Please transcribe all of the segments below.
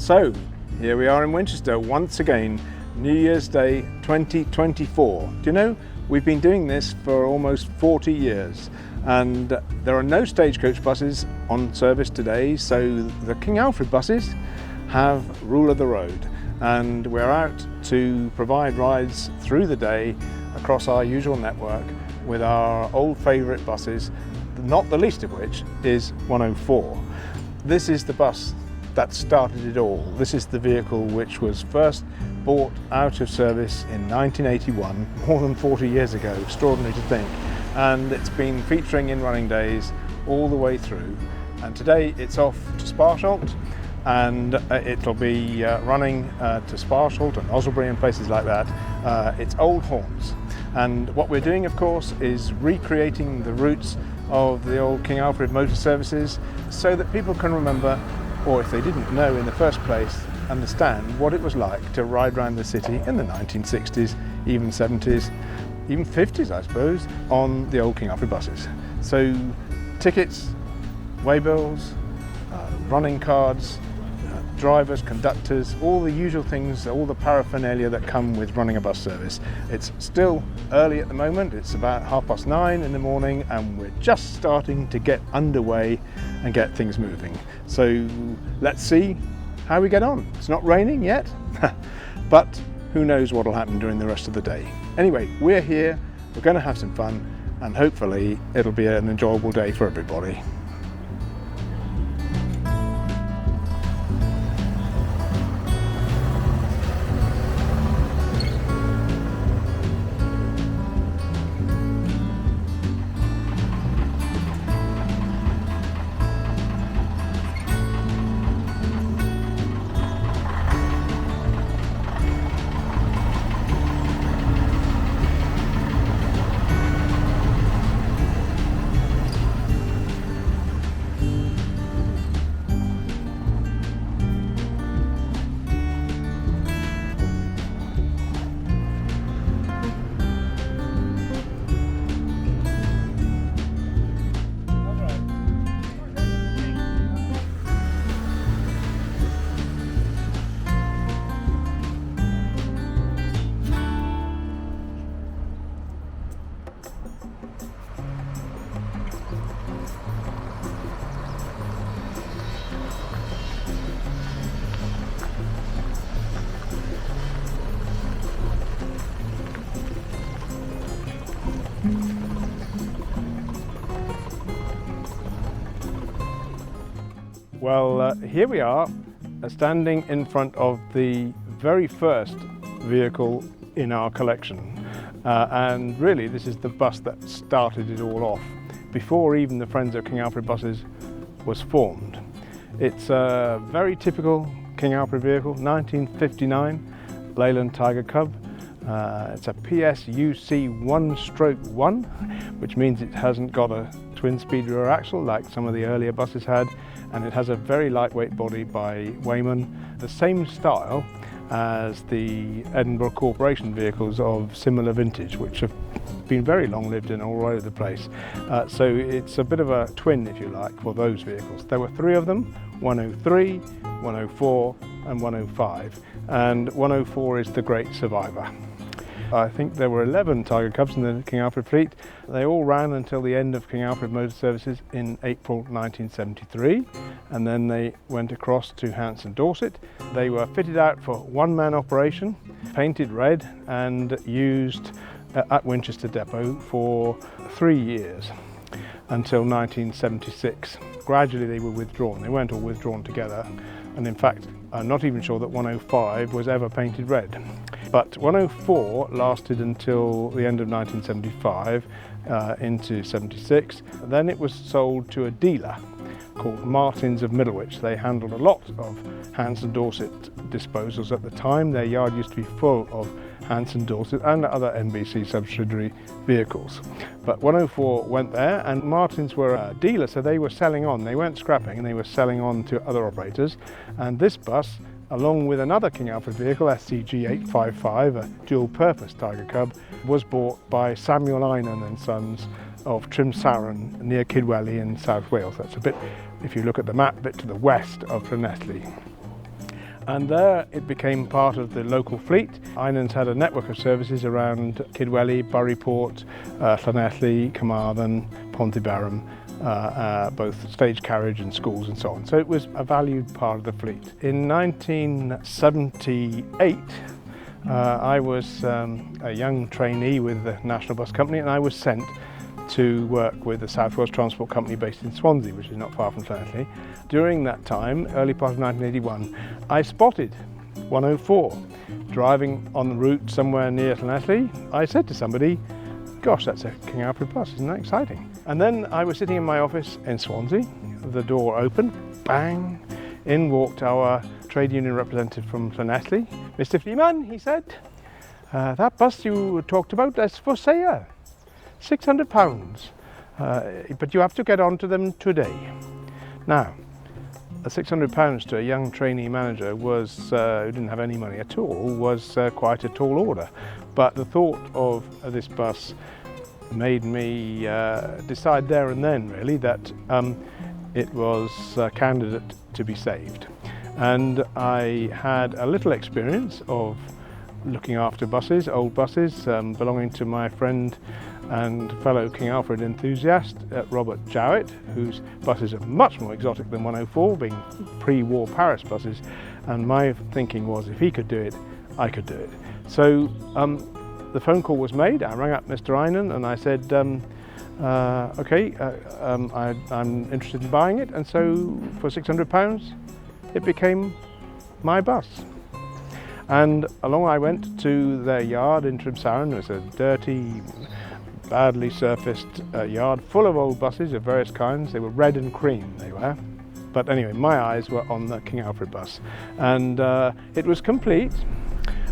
So, here we are in Winchester once again, New Year's Day 2024. Do you know, we've been doing this for almost 40 years and there are no stagecoach buses on service today, so the King Alfred buses have rule of the road and we're out to provide rides through the day across our usual network with our old favourite buses, not the least of which is 104. This is the bus that started it all. This is the vehicle which was first bought out of service in 1981, more than 40 years ago, extraordinary to think. And it's been featuring in running days all the way through. And today it's off to Sparsholt and it'll be running to Sparsholt and Osselbury and places like that. It's old haunts. And what we're doing, of course, is recreating the routes of the old King Alfred motor services so that people can remember, or if they didn't know in the first place, understand what it was like to ride around the city in the 1960s, even 70s, even 50s I suppose, on the old King Alfred buses. So tickets, waybills, running cards, drivers, conductors, all the usual things, all the paraphernalia that come with running a bus service. It's still early at the moment, it's about 9:30 in the morning and we're just starting to get underway and get things moving. So let's see how we get on. It's not raining yet, but who knows what will happen during the rest of the day. Anyway, we're here, we're going to have some fun and hopefully it'll be an enjoyable day for everybody. Well, here we are, standing in front of the very first vehicle in our collection. And really, this is the bus that started it all off, before even the Friends of King Alfred buses was formed. It's a very typical King Alfred vehicle, 1959, Leyland Tiger Cub. It's a PSUC 1/1, which means it hasn't got a twin-speed rear axle like some of the earlier buses had, and it has a very lightweight body by Wayman, the same style as the Edinburgh Corporation vehicles of similar vintage, which have been very long-lived and all over the place. So it's a bit of a twin, if you like, for those vehicles. There were three of them, 103, 104 and 105, and 104 is the great survivor. I think there were 11 Tiger Cubs in the King Alfred fleet. They all ran until the end of King Alfred Motor Services in April 1973, and then they went across to Hanson Dorset. They were fitted out for one-man operation, painted red and used at Winchester Depot for 3 years until 1976. Gradually they were withdrawn. They weren't all withdrawn together, and in fact I'm not even sure that 105 was ever painted red. But 104 lasted until the end of 1975 into 76. Then it was sold to a dealer called Martins of Middlewich. They handled a lot of Hanson Dorset disposals at the time. Their yard used to be full of Hanson Dorset and other NBC subsidiary vehicles. But 104 went there, and Martins were a dealer, so they were selling on. They weren't scrapping, and they were selling on to other operators. And this bus, along with another King Alfred vehicle, WCG 855, a dual-purpose Tiger Cub, was bought by Samuel Einan and Sons of Trimsaran near Kidwelly in South Wales. That's a bit, if you look at the map, a bit to the west of Llanelli. And there it became part of the local fleet. Einan's had a network of services around Kidwelly, Buryport, Llanelli, Carmarthen, Pontybarum, both stage carriage and schools and so on. So it was a valued part of the fleet. In 1978, I was a young trainee with the National Bus Company, and I was sent to work with the South Wales Transport Company based in Swansea, which is not far from Llanelli. During that time, early part of 1981, I spotted 104 driving on the route somewhere near Llanelli. I said to somebody, "Gosh, that's a King Alfred bus, isn't that exciting?" And then I was sitting in my office in Swansea, the door opened, bang, in walked our trade union representative from Llanelli. "Mr. Freeman," he said, "that bus you talked about is for sale. £600, but you have to get onto them today." Now, £600 to a young trainee manager was, who didn't have any money at all, was quite a tall order. But the thought of this bus made me decide there and then, really, that it was a candidate to be saved. And I had a little experience of looking after buses, old buses, belonging to my friend and fellow King Alfred enthusiast, Robert Jowett, whose buses are much more exotic than 104, being pre-war Paris buses. And my thinking was, if he could do it, I could do it. So the phone call was made. I rang up Mr. Einan and I said, okay, I'm interested in buying it. And so for £600, it became my bus. And along I went to their yard in Trimsaran. It was a dirty, badly surfaced yard full of old buses of various kinds. They were red and cream, they were. But anyway, my eyes were on the King Alfred bus. And it was complete.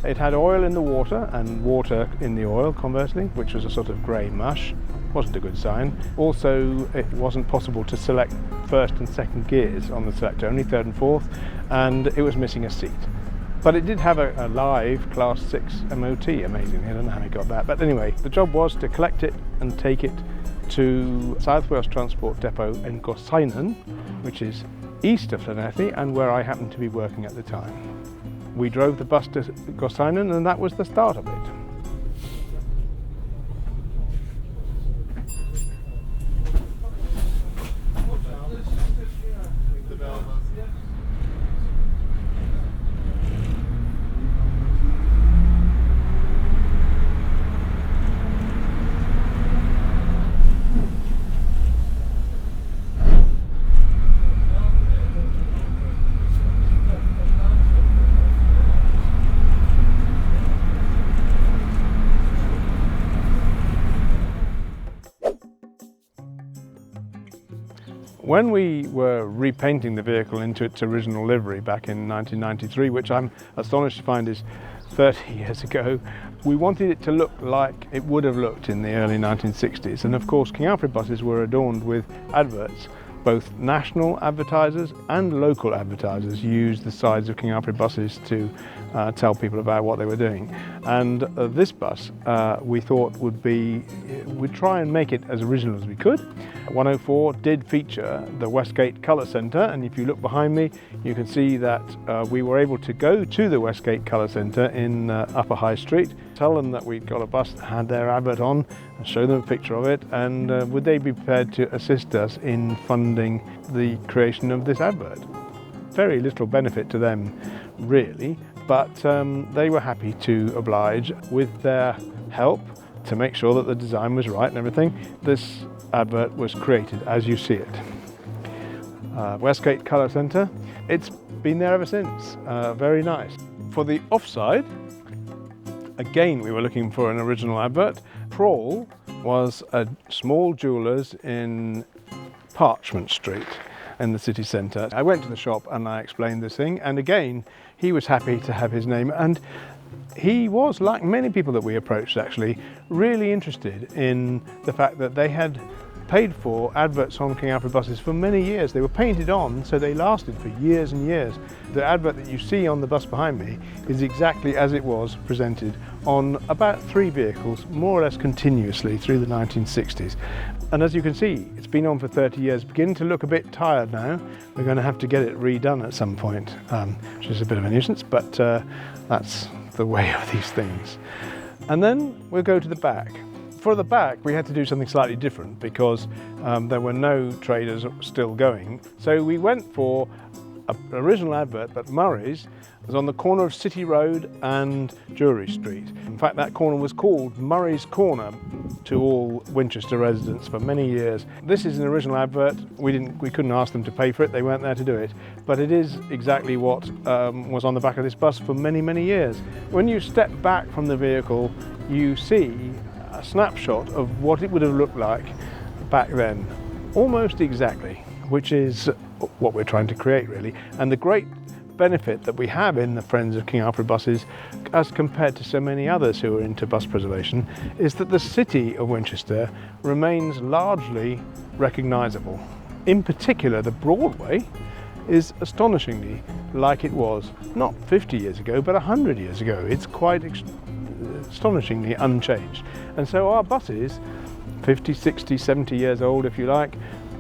It had oil in the water and water in the oil, conversely, which was a sort of grey mush. Wasn't a good sign. Also, it wasn't possible to select first and second gears on the selector, only third and fourth, and it was missing a seat. But it did have a live Class 6 MOT, amazingly. I don't know how it got that. But anyway, the job was to collect it and take it to South Wales Transport Depot in Gorsainon, which is east of Llanelli and where I happened to be working at the time. We drove the bus to Gorsainon and that was the start of it. When we were repainting the vehicle into its original livery back in 1993, which I'm astonished to find is 30 years ago, we wanted it to look like it would have looked in the early 1960s. And of course, King Alfred buses were adorned with adverts. Both national advertisers and local advertisers used the sides of King Alfred buses to tell people about what they were doing. And this bus we thought we'd try and make it as original as we could. 104 did feature the Westgate Colour Centre, and if you look behind me you can see that we were able to go to the Westgate Colour Centre in Upper High Street, tell them that we'd got a bus that had their advert on, and show them a picture of it, and would they be prepared to assist us in funding the creation of this advert. Very little benefit to them really, but they were happy to oblige with their help to make sure that the design was right and everything. This advert was created as you see it. Westgate Colour Centre, it's been there ever since, very nice. For the offside, again we were looking for an original advert. Prawl was a small jeweller's in Parchment Street in the city centre. I went to the shop and I explained this thing, and again he was happy to have his name, and he was, like many people that we approached actually, really interested in the fact that they had paid for adverts on King Alfred buses for many years. They were painted on, so they lasted for years and years. The advert that you see on the bus behind me is exactly as it was presented on about 3 vehicles, more or less continuously through the 1960s. And as you can see, it's been on for 30 years, beginning to look a bit tired now. We're going to have to get it redone at some point, which is a bit of a nuisance, but that's the way of these things. And then we'll go to the back. For the back, we had to do something slightly different because there were no traders still going. So we went for an original advert, but Murray's was on the corner of City Road and Drury Street. In fact, that corner was called Murray's Corner to all Winchester residents for many years. This is an original advert. We couldn't ask them to pay for it. They weren't there to do it. But it is exactly what was on the back of this bus for many, many years. When you step back from the vehicle, you see a snapshot of what it would have looked like back then, almost exactly, which is what we're trying to create, really. And the great benefit that we have in the Friends of King Alfred buses, as compared to so many others who are into bus preservation, is that the city of Winchester remains largely recognisable. In particular, the Broadway is astonishingly like it was not 50 years ago, but 100 years ago. It's quite astonishingly unchanged. And so our buses, 50, 60, 70 years old if you like,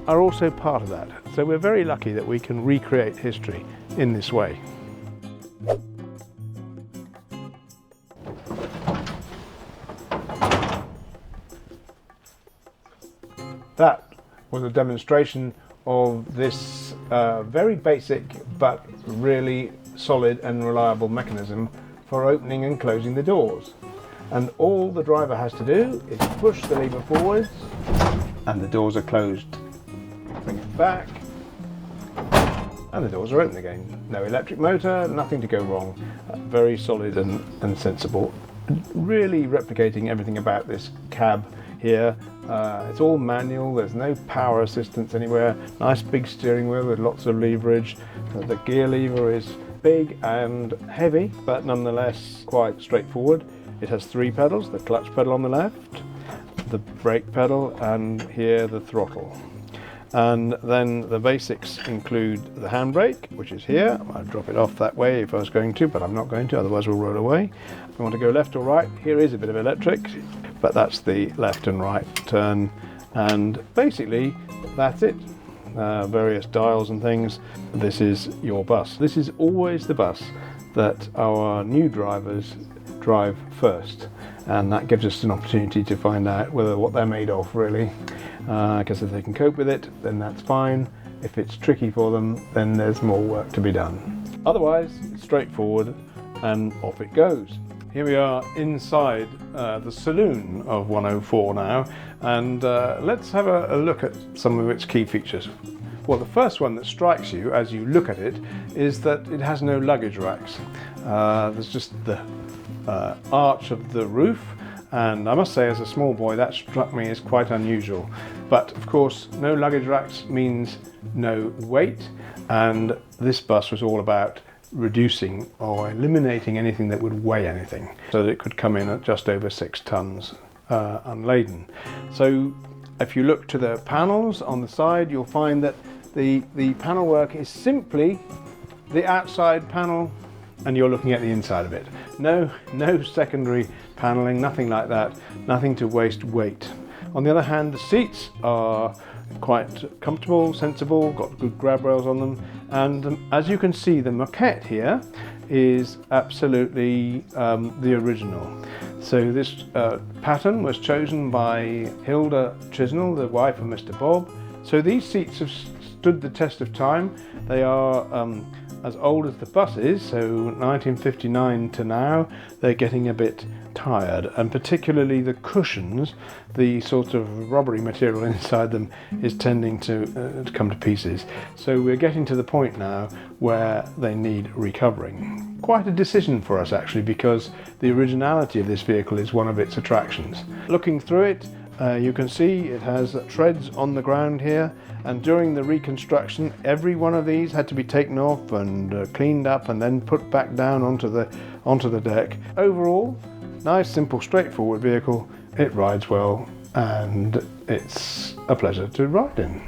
are also part of that. So we're very lucky that we can recreate history in this way. That was a demonstration of this very basic but really solid and reliable mechanism for opening and closing the doors. And all the driver has to do is push the lever forwards and the doors are closed. Bring it back and the doors are open again. No electric motor, nothing to go wrong. Very solid and sensible. Really replicating everything about this cab here. It's all manual, there's no power assistance anywhere. Nice big steering wheel with lots of leverage. The gear lever is big and heavy, but nonetheless quite straightforward. It has 3 pedals, the clutch pedal on the left, the brake pedal, and here the throttle. And then the basics include the handbrake, which is here. I'd drop it off that way if I was going to, but I'm not going to, otherwise we'll roll away. If you want to go left or right, here is a bit of electric, but that's the left and right turn. And basically, that's it. Various dials and things. This is your bus. This is always the bus that our new drivers drive first, and that gives us an opportunity to find out what they're made of, really. Because if they can cope with it, then that's fine. If it's tricky for them, then there's more work to be done. Otherwise, it's straightforward and off it goes. Here we are inside the saloon of 104 now, and let's have a look at some of its key features. Well, the first one that strikes you as you look at it is that it has no luggage racks. There's just the arch of the roof, and I must say, as a small boy, that struck me as quite unusual. But of course, no luggage racks means no weight, and this bus was all about reducing or eliminating anything that would weigh anything, so that it could come in at just over 6 tons unladen. So if you look to the panels on the side, you'll find that the panel work is simply the outside panel, and you're looking at the inside of it. No secondary paneling, nothing like that, nothing to waste weight. On the other hand, the seats are quite comfortable, sensible, got good grab rails on them, and as you can see, the moquette here is absolutely the original. So this pattern was chosen by Hilda Chisnell, the wife of Mr. Bob. So these seats have stood the test of time. They are as old as the bus is, so 1959 to now. They're getting a bit tired, and particularly the cushions, the sort of rubbery material inside them is tending to come to pieces. So we're getting to the point now where they need recovering. Quite a decision for us, actually, because the originality of this vehicle is one of its attractions. Looking through it, you can see it has treads on the ground here, and during the reconstruction every one of these had to be taken off and cleaned up and then put back down onto the deck. Overall, nice, simple, straightforward vehicle. It rides well and it's a pleasure to ride in.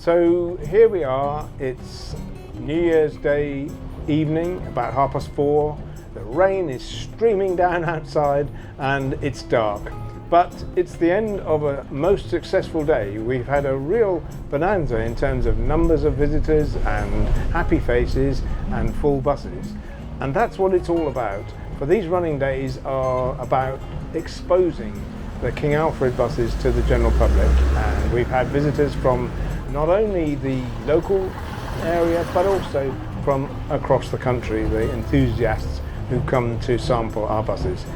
So here we are, it's New Year's Day evening, about 4:30. The rain is streaming down outside and it's dark. But it's the end of a most successful day. We've had a real bonanza in terms of numbers of visitors and happy faces and full buses. And that's what it's all about. For these running days are about exposing the King Alfred buses to the general public. And we've had visitors from not only the local area, but also from across the country, the enthusiasts who come to sample our buses.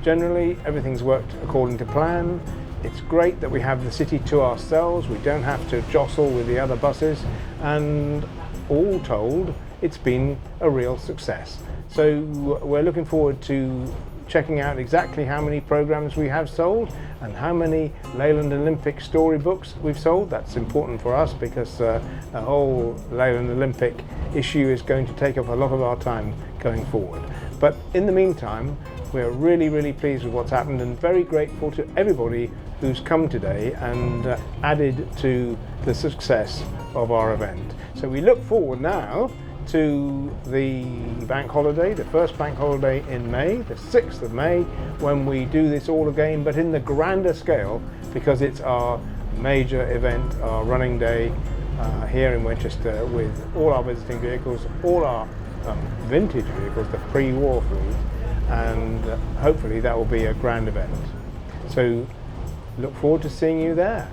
Generally, everything's worked according to plan. It's great that we have the city to ourselves. We don't have to jostle with the other buses, and all told, it's been a real success. So we're looking forward to checking out exactly how many programs we have sold and how many Leyland Olympic storybooks we've sold. That's important for us because the whole Leyland Olympic issue is going to take up a lot of our time going forward. But in the meantime, we're really pleased with what's happened and very grateful to everybody who's come today and added to the success of our event. So we look forward now to the bank holiday, the first bank holiday in May, the 6th of May, when we do this all again, but in the grander scale, because it's our major event, our running day here in Winchester, with all our visiting vehicles, all our vintage vehicles, the pre-war fleet, and hopefully that will be a grand event. So look forward to seeing you there.